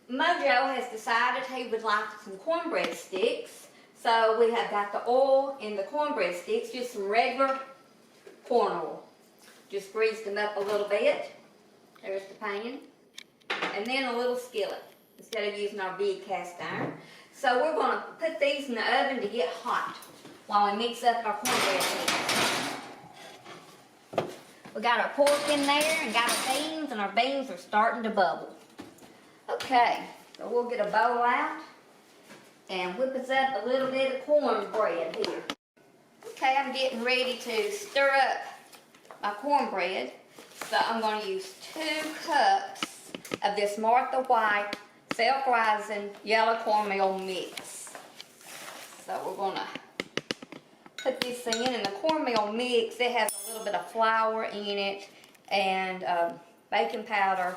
Mojo has decided he would like some cornbread sticks. So we have got the oil in the cornbread sticks, just some regular corn oil. Just greased them up a little bit. There's the pan. And then a little skillet instead of using our big cast iron. So we're going to put these in the oven to get hot while we mix up our cornbread sticks. We got our pork in there and got our beans, and our beans are starting to bubble. Okay, so we'll get a bowl out and whip us up a little bit of cornbread here. Okay, I'm getting ready to stir up my cornbread. So I'm going to use 2 cups of this Martha White self-rising yellow cornmeal mix. So we're going to put this in, and the cornmeal mix, it has a little bit of flour in it and baking powder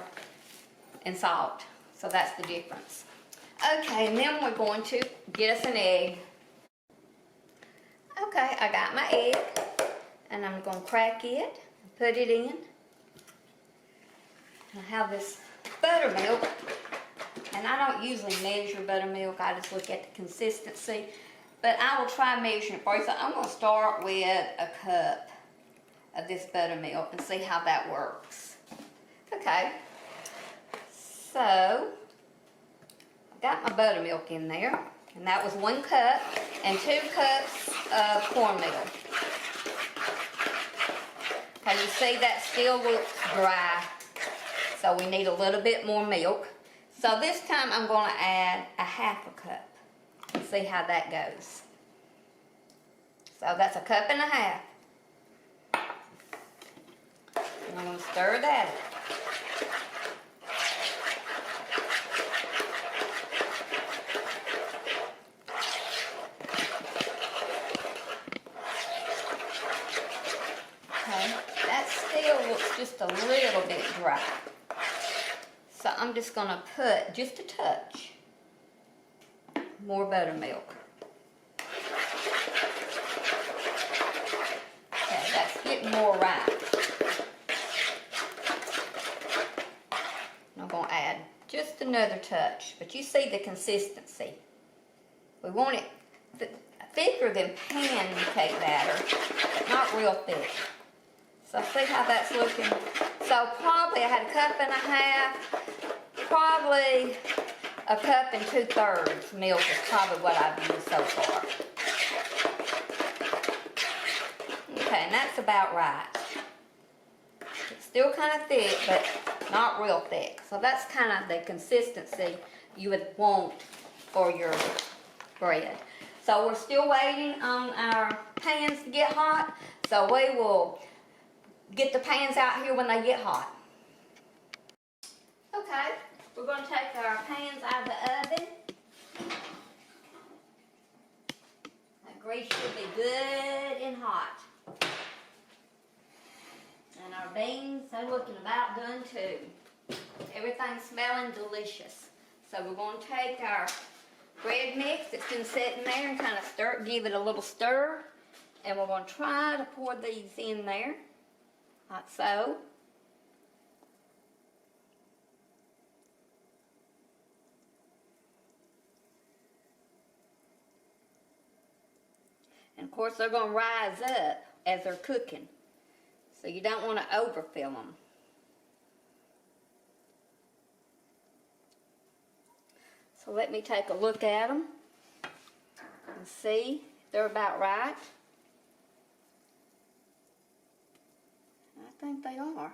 and salt. So that's the difference. Okay, and then we're going to get us an egg. Okay, I got my egg, and I'm going to crack it, put it in. I have this buttermilk, and I don't usually measure buttermilk, I just look at the consistency. But I will try measuring it for you. So I'm going to start with a cup of this buttermilk and see how that works. Okay, so I've got my buttermilk in there, and that was 1 cup and 2 cups of cornmeal. Okay, you see that still looks dry, so we need a little bit more milk. So this time I'm going to add a 1/2 cup. See how that goes. So that's 1.5 cups. And I'm going to stir that up. Okay, that still looks just a little bit dry. So I'm just going to put just a touch more buttermilk. Okay, that's getting more right. I'm going to add just another touch, but you see the consistency. We want it thicker than pancake batter, but not real thick. So see how that's looking? So probably I had 1.5 cups, probably 1 2/3 cups milk is probably what I've used so far. Okay, and that's about right. It's still kind of thick, but not real thick. So that's kind of the consistency you would want for your bread. So we're still waiting on our pans to get hot. So we will get the pans out here when they get hot. Okay, we're going to take our pans out of the oven. That grease should be good and hot. And our beans, they're looking about done too. Everything's smelling delicious. So we're going to take our bread mix that's been sitting there and kind of give it a little stir. And we're going to try to pour these in there, like so. And of course they're going to rise up as they're cooking. So you don't want to overfill them. So let me take a look at them and see if they're about right. I think they are.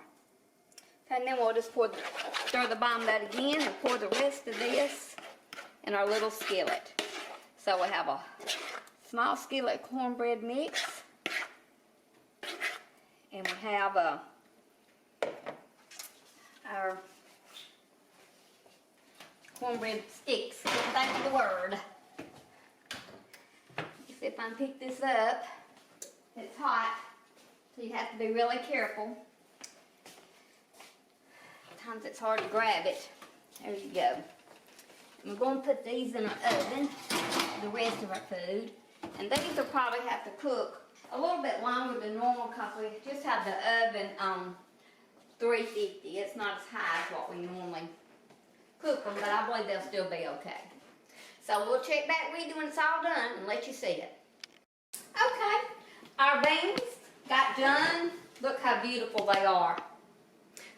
Okay, and then we'll just stir the bottom of that again and pour the rest of this in our little skillet. So we have a small skillet cornbread mix, and we have our cornbread sticks. Think of the word. See if I can pick this up. It's hot, so you have to be really careful. Sometimes it's hard to grab it. There you go. We're going to put these in our oven, the rest of our food. And these will probably have to cook a little bit longer than normal because we just have the oven on 350. It's not as high as what we normally cook them, but I believe they'll still be okay. So we'll check back with you when it's all done and let you see it. Okay, our beans got done. Look how beautiful they are.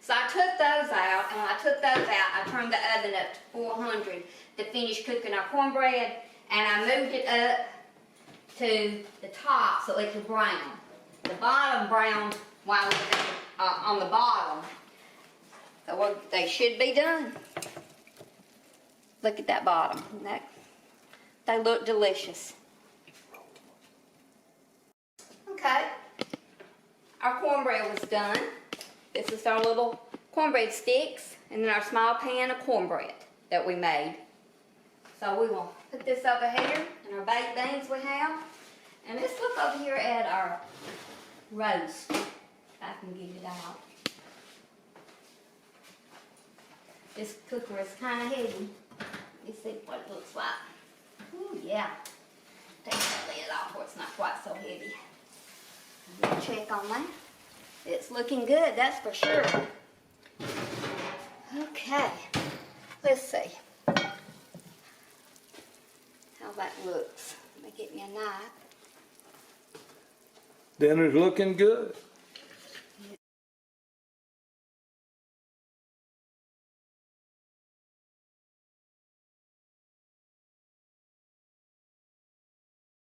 So I took those out, and when I took those out, I turned the oven up to 400 to finish cooking our cornbread, and I moved it up to the top so it could brown. The bottom browned while we were on the bottom. So they should be done. Look at that bottom. They look delicious. Okay, our cornbread was done. This is our little cornbread sticks, and then our small pan of cornbread that we made. So we will put this over here, and our baked beans we have. And let's look over here at our roast, if I can get it out. This cooker is kind of heavy. Let's see what it looks like. Ooh, yeah. Take that lid off where it's not quite so heavy. We'll check on that. It's looking good, that's for sure. Okay, let's see how that looks. Let me get me a knife. Dinner's looking good.